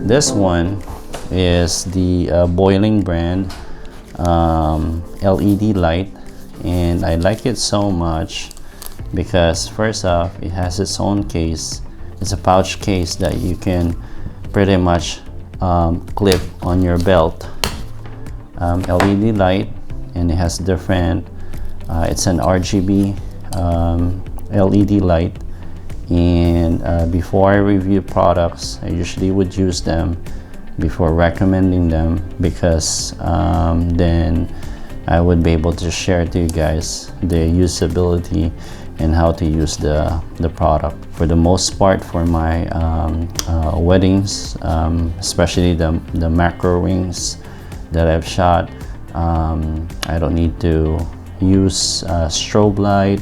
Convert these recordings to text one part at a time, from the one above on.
This one is the Boling brand LED light, and I like it so much because first off, it has its own case. It's a pouch case that you can pretty much clip on your belt. LED light, and it has different it's an RGB LED light. And before I review products, I usually would use them before recommending them, because then I would be able to share to you guys the usability and how to use the product. For the most part, for my weddings, especially the macro rings that I've shot, I don't need to use strobe light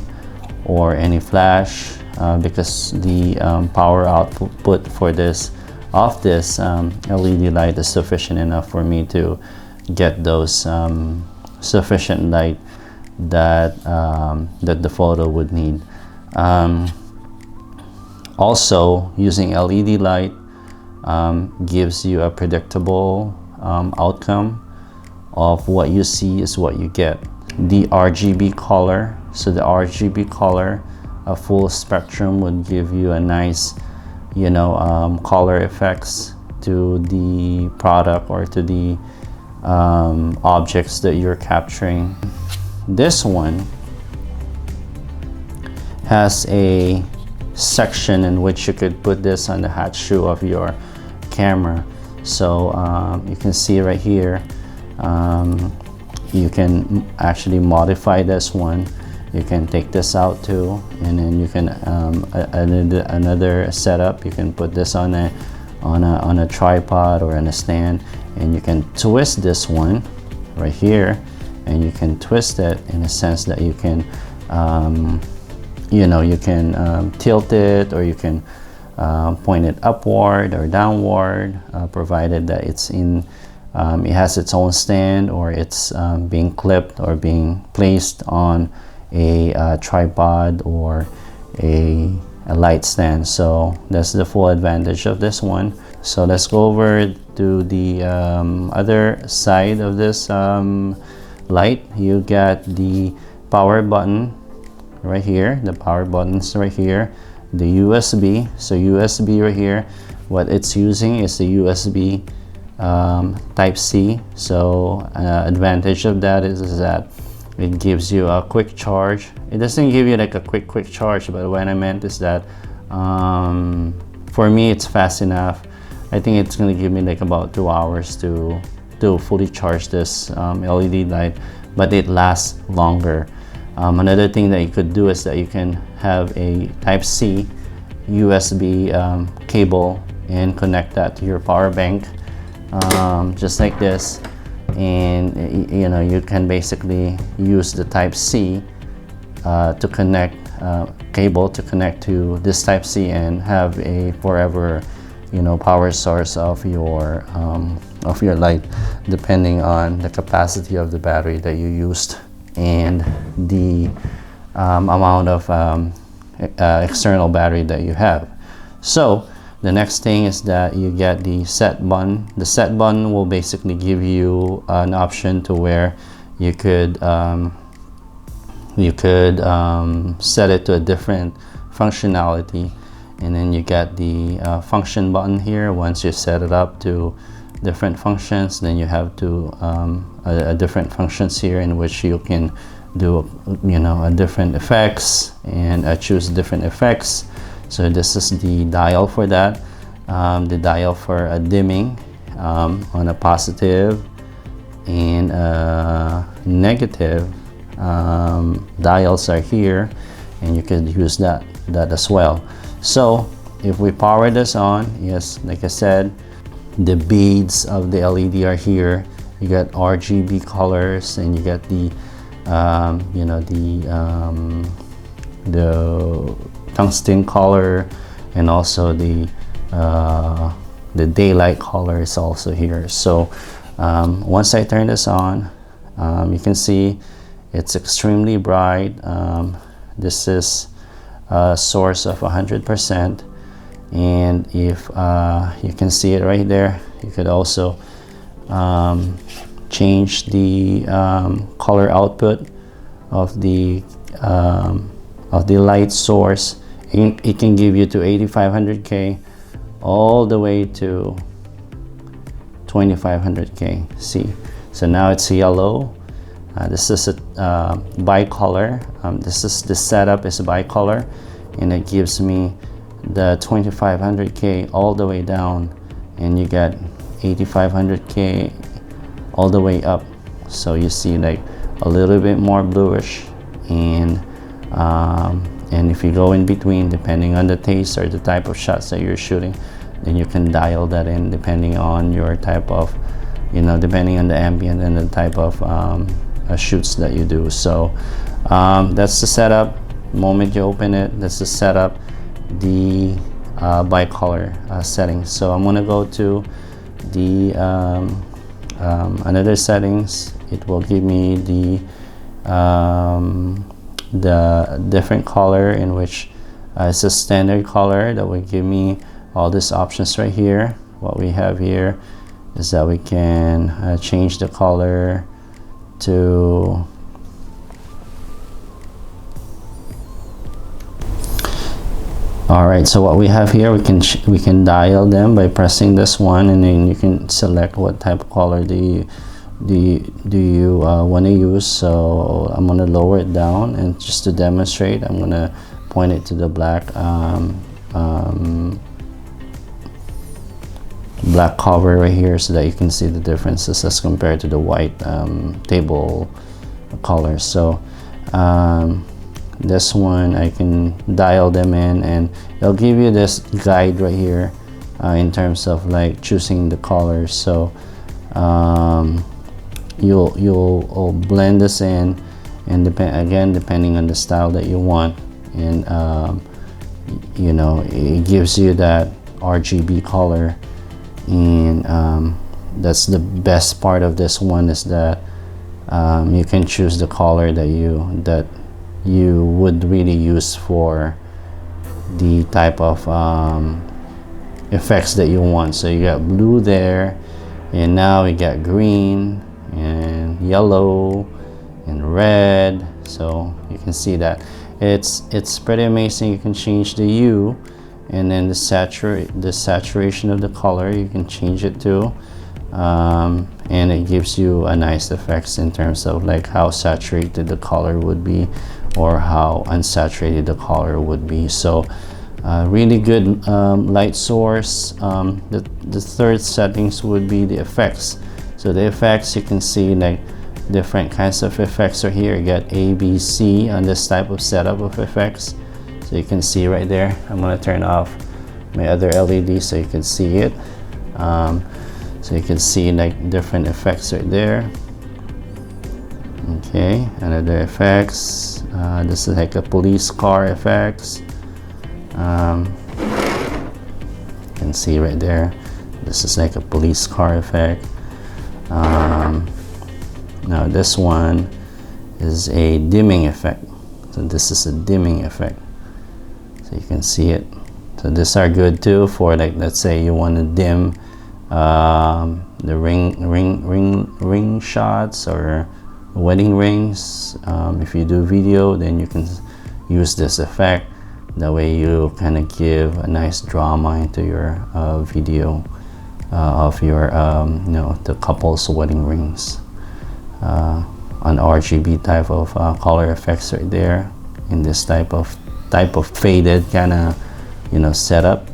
or any flash, because the power output for this LED light is sufficient enough for me to get those sufficient light that that the photo would need. Also, using LED light gives you a predictable outcome of what you see is what you get. The RGB color, so the RGB color, a full spectrum, would give you a nice, you know, color effects to the product or to the objects that you're capturing. This one has a section in which you could put this on the hat shoe of your camera. So you can see right here, you can actually modify this one. You can take this out too, and then you can another setup, you can put this on a tripod or on a stand, and you can twist this one right here, and you can twist it in a sense that you can you know, you can tilt it, or you can point it upward or downward, provided that it's in it has its own stand, or it's being clipped or being placed on a tripod or a light stand. So that's the full advantage of this one. So let's go over to the other side of this light. You got the power button right here, the power buttons right here, the USB. So USB right here, what it's using is the USB type C. So advantage of that is that it gives you a quick charge. It doesn't give you like a quick charge, but what I meant is that for me it's fast enough. I think it's going to give me like about 2 hours to fully charge this LED light, but it lasts longer. Another thing that you could do is that you can have a type C USB cable and connect that to your power bank, just like this. And you know, you can basically use the type C to connect cable to connect to this type C and have a forever, you know, power source of your light, depending on the capacity of the battery that you used and the amount of external battery that you have. So the next thing is that you get the set button. The set button will basically give you an option to where you could set it to a different functionality, and then you get the function button here. Once you set it up to different functions, then you have to a different functions here in which you can do, you know, a different effects and choose different effects. So this is the dial for that. The dial for a dimming on a positive and negative dials are here, and you can use that as well. So if we power this on, yes, like I said, the beads of the LED are here. You got RGB colors, and you got the you know, the tungsten color, and also the daylight color is also here. So once I turn this on, you can see it's extremely bright. This is a source of 100%. And if you can see it right there, you could also change the color output of the light source. It can give you to 8500K all the way to 2500K. See, so now it's yellow. This is a bicolor. This setup is bicolor, and it gives me the 2500K all the way down, and you get 8500K all the way up. So you see like a little bit more bluish, and if you go in between, depending on the taste or the type of shots that you're shooting, then you can dial that in depending on your type of, depending on the ambient and the type of shoots that you do. So that's the setup. The moment you open it, that's the setup, the bicolor settings. So I'm gonna go to the another settings. It will give me the different color, in which it's a standard color that will give me all these options right here. What we have here is that we can change the color to Alright, so what we have here, we can dial them by pressing this one, and then you can select what type of color do you want to use. So I'm going to lower it down, and just to demonstrate, I'm going to point it to the black black cover right here, so that you can see the differences as compared to the white table colors. So this one, I can dial them in, and it'll give you this guide right here in terms of like choosing the colors. So you'll blend this in, and depending on the style that you want, and it gives you that RGB color. And that's the best part of this one, is that you can choose the color that you would really use for the type of effects that you want. So you got blue there, and now we got green and yellow and red. So you can see that it's pretty amazing. You can change the hue, and then the saturation of the color, you can change it to, and it gives you a nice effects in terms of like how saturated the color would be, or how unsaturated the color would be. So really good light source. The third settings would be the effects. So the effects, you can see like different kinds of effects are here. You got A, B, C on this type of setup of effects. So you can see right there. I'm going to turn off my other LED so you can see it. So you can see like different effects right there. Okay, another effects. This is like a police car effects. You can see right there. This is like a police car effect. Now this one is a dimming effect. So this is a dimming effect. So you can see it. So these are good too for, like, let's say you want to dim the ring shots or wedding rings. If you do video, then you can use this effect. That way you kind of give a nice drama into your video of your the couple's wedding rings. An RGB type of color effects right there in this type of faded kind of setup.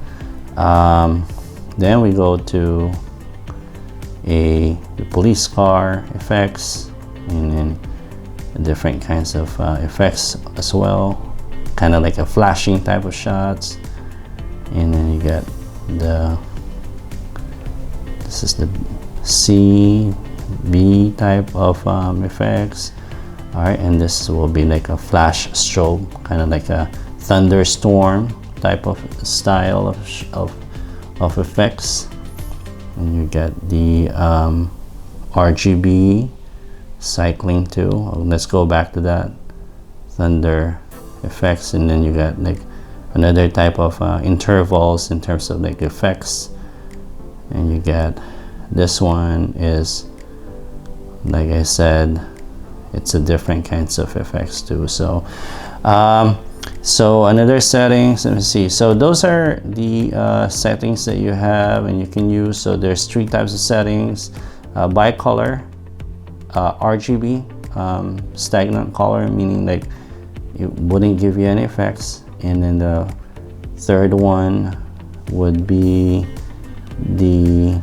Then we go to the police car effects, and then different kinds of effects as well, kind of like a flashing type of shots. And then you get this is the CB type of effects. All right, and this will be like a flash strobe, kind of like a thunderstorm type of style of effects. And you get the RGB cycling too. Let's go back to that thunder effects, and then you got like another type of intervals in terms of like effects. And you get this one is, like I said, it's a different kinds of effects too. So so another settings, let me see. So those are the settings that you have and you can use. So there's 3 types of settings: bicolor, RGB, stagnant color, meaning like it wouldn't give you any effects, and then the third one would be the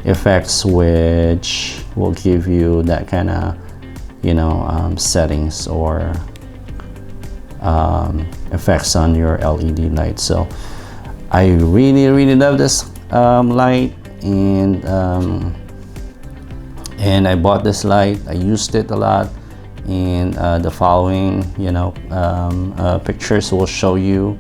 effects, which will give you that kind of, you know, settings or effects on your LED light. So I really love this light, and I bought this light. I used it a lot, and the following, you know, pictures will show you.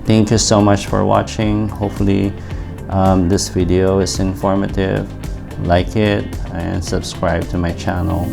Thank you so much for watching. Hopefully this video is informative. Like it and subscribe to my channel.